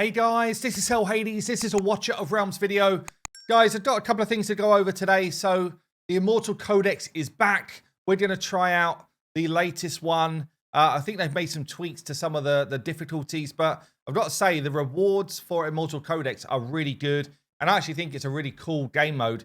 Hey guys, this is Hell Hades. This is a Watcher of Realms video. Guys, I've got a couple of things to go over today. So the Immortal Codex is back. We're going to try out the latest one. I think they've made some tweaks to some of the difficulties, but I've got to say the rewards for Immortal Codex are really good. And I actually think it's a really cool game mode.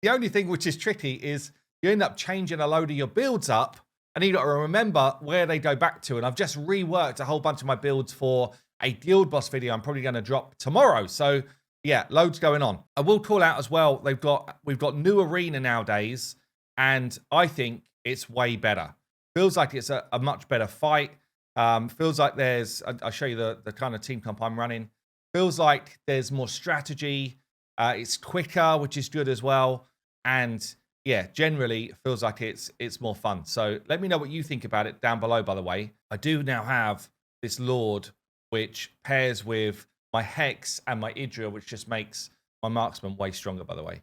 The only thing which is tricky is you end up changing a load of your builds up and you got to remember where they go back to. And I've just reworked a whole bunch of my builds for a guild boss video I'm probably going to drop tomorrow. So yeah, loads going on. I will call out as well, we've got new arena nowadays, and I think it's way better. Feels like it's a much better fight. Feels like there's, I'll show you the kind of team comp I'm running. Feels like there's more strategy. It's quicker, which is good as well. And yeah, generally it feels like it's more fun. So let me know what you think about it down below, by the way. I do now have this Lord, which pairs with my Hex and my Idril, which just makes my marksman way stronger, by the way.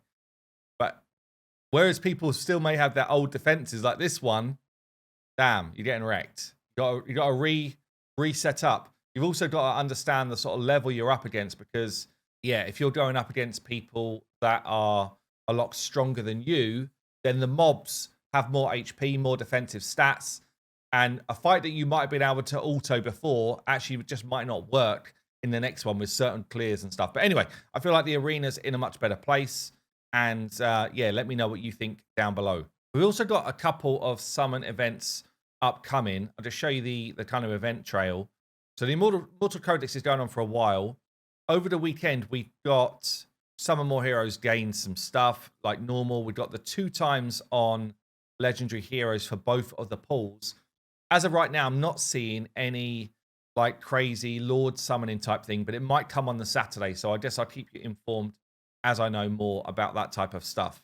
But whereas people still may have their old defenses, like this one, damn, you're getting wrecked. You got to reset up. You've also got to understand the sort of level you're up against, because yeah, if you're going up against people that are a lot stronger than you, then the mobs have more HP, more defensive stats. And a fight that you might have been able to auto before actually just might not work in the next one with certain clears and stuff. But anyway, I feel like the arena's in a much better place. And yeah, let me know what you think down below. We've also got a couple of summon events upcoming. I'll just show you the kind of event trail. So the Immortal Codex is going on for a while. Over the weekend, we got Summon More Heroes gain some stuff like normal. We got the 2 times on Legendary Heroes for both of the pools. As of right now, I'm not seeing any like crazy Lord summoning type thing, but it might come on the Saturday. So I guess I'll keep you informed as I know more about that type of stuff.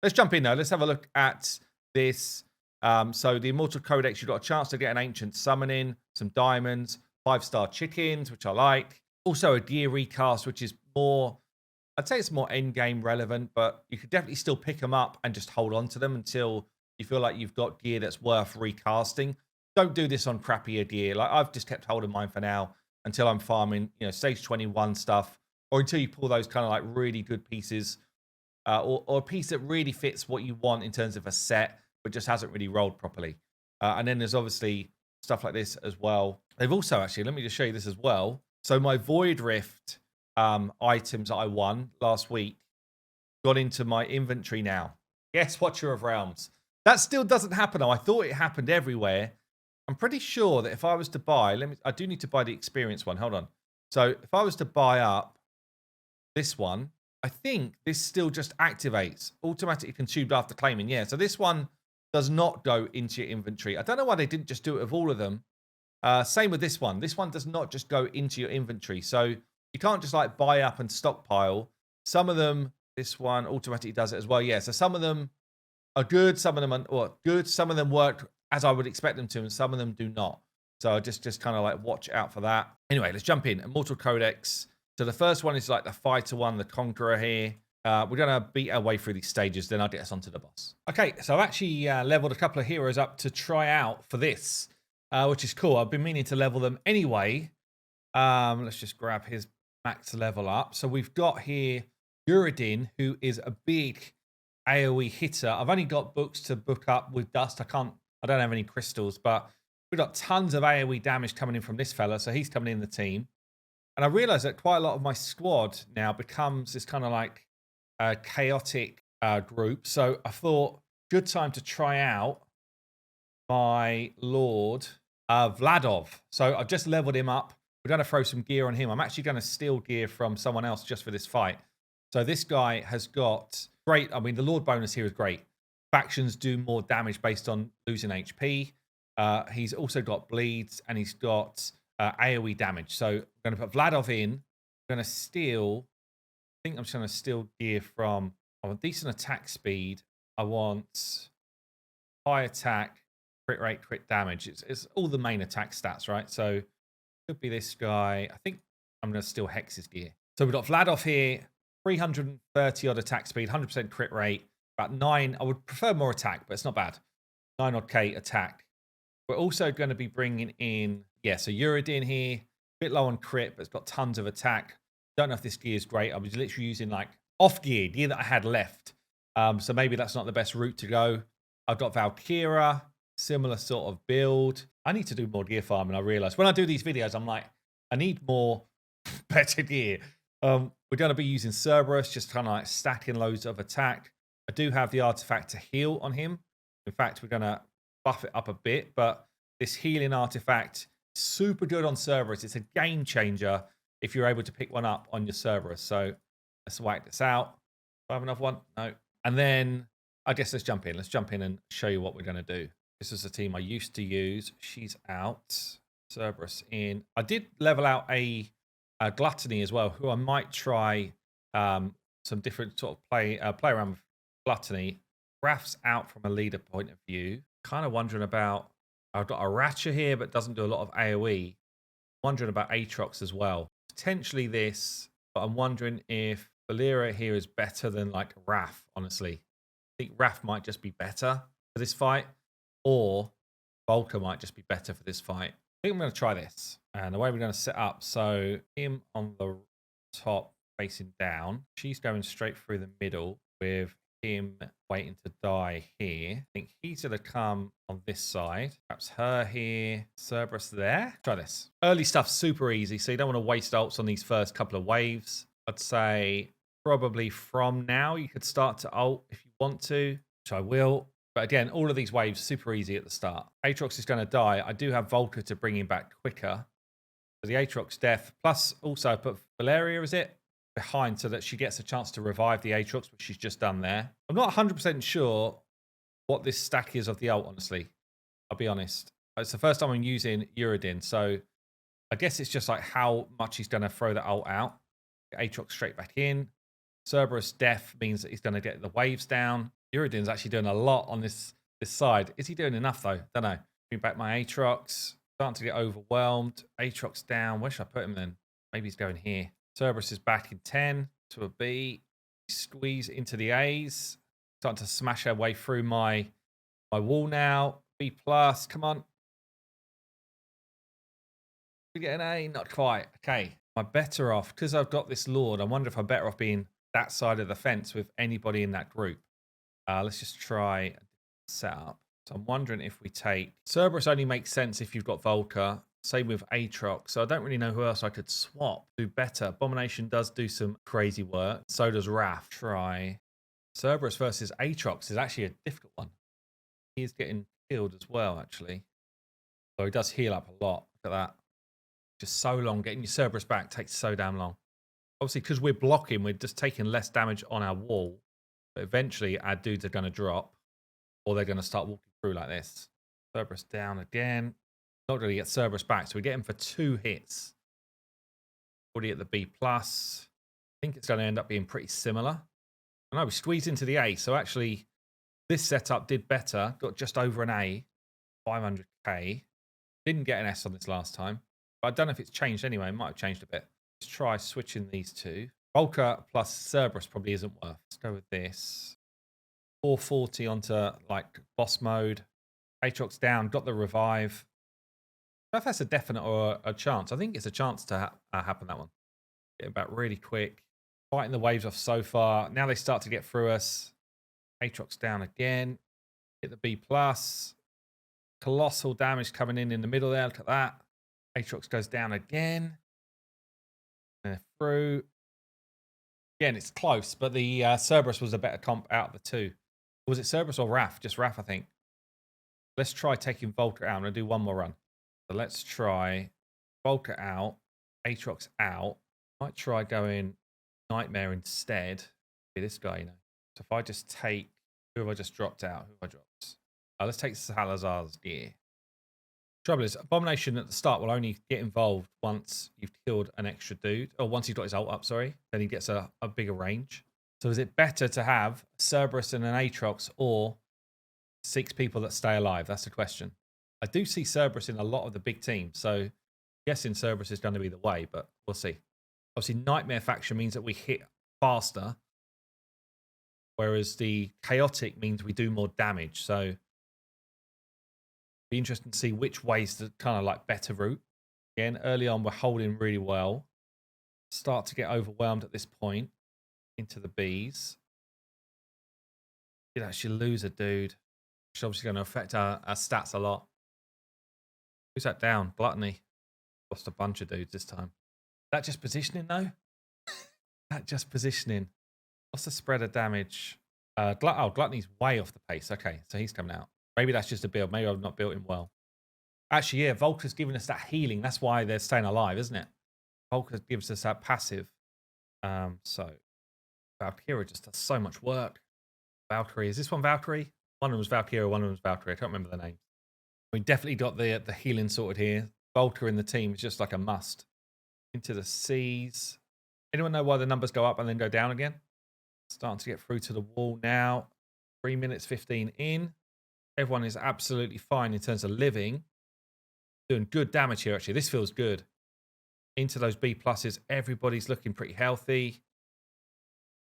Let's jump in though. Let's have a look at this. So the Immortal Codex, you've got a chance to get an ancient summoning, some diamonds, 5-star chickens, which I like. Also a gear recast, which is more, I'd say it's more end game relevant, but you could definitely still pick them up and just hold on to them until you feel like you've got gear that's worth recasting. Don't do this on crappier gear. Like I've just kept hold of mine for now until I'm farming, you know, stage 21 stuff, or until you pull those kind of like really good pieces, or a piece that really fits what you want in terms of a set, but just hasn't really rolled properly. And then there's obviously stuff like this as well. They've also actually, let me just show you this as well. So my Void Rift items that I won last week got into my inventory now. Yes, Watcher of Realms. That still doesn't happen though. I thought it happened everywhere. I'm pretty sure that if I was to buy, I do need to buy the experience one. Hold on. So if I was to buy up this one, I think this still just activates, automatically consumed after claiming. Yeah, so this one does not go into your inventory. I don't know why they didn't just do it with all of them. Same with this one. This one does not just go into your inventory. So you can't just like buy up and stockpile. Some of them, this one automatically does it as well. Yeah, so some of them are good. Some of them are good. Some of them work as I would expect them to, and some of them do not. So just kind of like watch out for that. Anyway, let's jump in. Immortal Codex. So the first one is like the fighter one, the conqueror here. We're going to beat our way through these stages, then I'll get us onto the boss. Okay, so I've actually leveled a couple of heroes up to try out for this, which is cool. I've been meaning to level them anyway. Let's just grab his max level up. So we've got here Uridin, who is a big AoE hitter. I've only got books to book up with dust. I don't have any crystals, but we've got tons of AoE damage coming in from this fella, so he's coming in the team. And I realized that quite a lot of my squad now becomes this kind of like chaotic group. So I thought, good time to try out my Lord Vladov. So I've just leveled him up. We're going to throw some gear on him. I'm actually going to steal gear from someone else just for this fight. So this guy has got great, I mean, the Lord bonus here is great. Factions do more damage based on losing HP. He's also got bleeds, and he's got AoE damage. So I'm going to put Vladov in. I'm going to steal, I think I'm just going to steal gear from, I want decent attack speed. I want high attack, crit rate, crit damage. It's all the main attack stats, right? So could be this guy. I think I'm going to steal Hex's gear. So we've got Vladov here, 330 odd attack speed, 100% crit rate. About 9, I would prefer more attack, but it's not bad. 9 odd K attack. We're also going to be bringing in, yeah, so Uridin here. bit low on crit, but it's got tons of attack. Don't know if this gear is great. I was literally using like off gear that I had left. So maybe that's not the best route to go. I've got Valkyra, similar sort of build. I need to do more gear farming. I realize when I do these videos, I'm like, I need more better gear. We're going to be using Cerberus, just kind of like stacking loads of attack. I do have the artifact to heal on him. In fact, we're going to buff it up a bit, but this healing artifact, super good on Cerberus. It's a game changer if you're able to pick one up on your Cerberus. So let's whack this out. Do I have another one? No. And then I guess let's jump in. Let's jump in and show you what we're going to do. This is the team I used to use. She's out. Cerberus in. I did level out a Gluttony as well, who I might try some different sort of play around with Gluttony. Raph's out from a leader point of view. Kind of wondering about, I've got a Ratcha here, but doesn't do a lot of AoE. Wondering about Aatrox as well. Potentially this, but I'm wondering if Valeria here is better than like Raph, honestly. I think Raph might just be better for this fight, or Volker might just be better for this fight. I think I'm going to try this. And the way we're going to set up, so him on the top facing down. She's going straight through the middle with him waiting to die here. I think he's going to come on this side. Perhaps her here. Cerberus there. Try this. Early stuff's super easy, so you don't want to waste ults on these first couple of waves. I'd say probably from now you could start to ult if you want to, which I will. But again, all of these waves super easy at the start. Aatrox is going to die. I do have Volker to bring him back quicker. So the Aatrox death, plus also I put Valeria, is it? Behind so that she gets a chance to revive the Aatrox, which she's just done there. I'm not 100% sure what this stack is of the ult, honestly. I'll be honest. It's the first time I'm using Uridin, so I guess it's just like how much he's going to throw the ult out. Aatrox straight back in. Cerberus death means that he's going to get the waves down. Uridin's actually doing a lot on this side. Is he doing enough, though? Don't know. Bring back my Aatrox. Starting to get overwhelmed. Aatrox down. Where should I put him then? Maybe he's going here. Cerberus is back in 10 to a B. Squeeze into the A's. Starting to smash our way through my wall now. B+. Come on. We get an A? Not quite. Okay. Am I better off? Because I've got this Lord, I wonder if I'm better off being that side of the fence with anybody in that group. Let's just try a setup. So I'm wondering if we take... Cerberus only makes sense if you've got Volker. Same with Aatrox. So I don't really know who else I could swap. Do better. Abomination does do some crazy work. So does Raph. Try. Cerberus versus Aatrox is actually a difficult one. He is getting killed as well, actually. So he does heal up a lot. Look at that. Just so long. Getting your Cerberus back takes so damn long. Obviously, because we're blocking, we're just taking less damage on our wall. But eventually, our dudes are going to drop. Or they're going to start walking through like this. Cerberus down again. Not going to get Cerberus back, so we get him for 2 hits. Already at the B+. I think it's going to end up being pretty similar. I know we squeezed into the A, so actually this setup did better. Got just over an A, 500k. Didn't get an S on this last time. But I don't know if it's changed anyway. It might have changed a bit. Let's try switching these two. Volker plus Cerberus probably isn't worth. Let's go with this. 440 onto like boss mode. Aatrox down, got the revive. I don't know if that's a definite or a chance. I think it's a chance to happen, that one. Getting back really quick. Fighting the waves off so far. Now they start to get through us. Aatrox down again. Hit the B+. Colossal damage coming in the middle there. Look at that. Aatrox goes down again. And through. Again, it's close, but the Cerberus was a better comp out of the two. Was it Cerberus or Raph? Just Raph, I think. Let's try taking Volker out. I'm going to do one more run. So let's try Volker out, Aatrox out. Might try going Nightmare instead. Be this guy, you know. So if I just take, who have I just dropped out? Who have I dropped? Let's take Salazar's gear. Trouble is, Abomination at the start will only get involved once you've killed an extra dude, or once he's got his ult up, sorry. Then he gets a bigger range. So is it better to have Cerberus and an Aatrox, or 6 people that stay alive? That's the question. I do see Cerberus in a lot of the big teams, so I'm guessing Cerberus is going to be the way, but we'll see. Obviously, Nightmare faction means that we hit faster, whereas the Chaotic means we do more damage. So be interesting to see which way's the kind of like better route. Again, early on, we're holding really well. Start to get overwhelmed at this point into the Bs. You'd actually lose a dude. Which is obviously going to affect our stats a lot. Who's that down? Gluttony. Lost a bunch of dudes this time. That just positioning, though? That just positioning. What's the spread of damage? Gluttony's way off the pace. Okay, so he's coming out. Maybe that's just a build. Maybe I've not built him well. Actually, yeah, Volker's giving us that healing. That's why they're staying alive, isn't it? Volker gives us that passive. So Valkyria just does so much work. Valkyrie. Is this one Valkyrie? One of them was Valkyria, one of them was Valkyrie. I can't remember the name. We definitely got the healing sorted here. Volker in the team is just like a must. Into the Cs. Anyone know why the numbers go up and then go down again? Starting to get through to the wall now. 3 minutes 15 in. Everyone is absolutely fine in terms of living. Doing good damage here, actually. This feels good. Into those B pluses. Everybody's looking pretty healthy.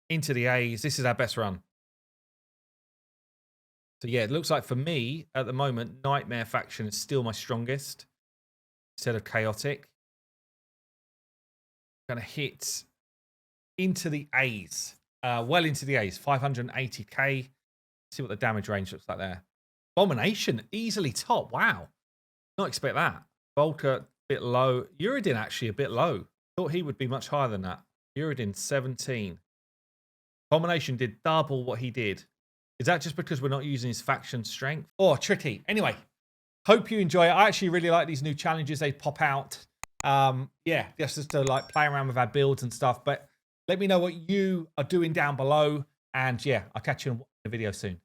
Into the A's. This is our best run. So yeah, it looks like for me, at the moment, Nightmare faction is still my strongest. Instead of Chaotic. Going to hit into the A's. Well into the A's. 580k. See what the damage range looks like there. Abomination, easily top. Wow. Not expect that. Volker, a bit low. Uridin, actually, a bit low. Thought he would be much higher than that. Uridin, 17. Abomination did double what he did. Is that just because we're not using his faction strength? Oh, tricky. Anyway, hope you enjoy it. I actually really like these new challenges. They pop out. Yeah, just to like play around with our builds and stuff. But let me know what you are doing down below. And yeah, I'll catch you in the video soon.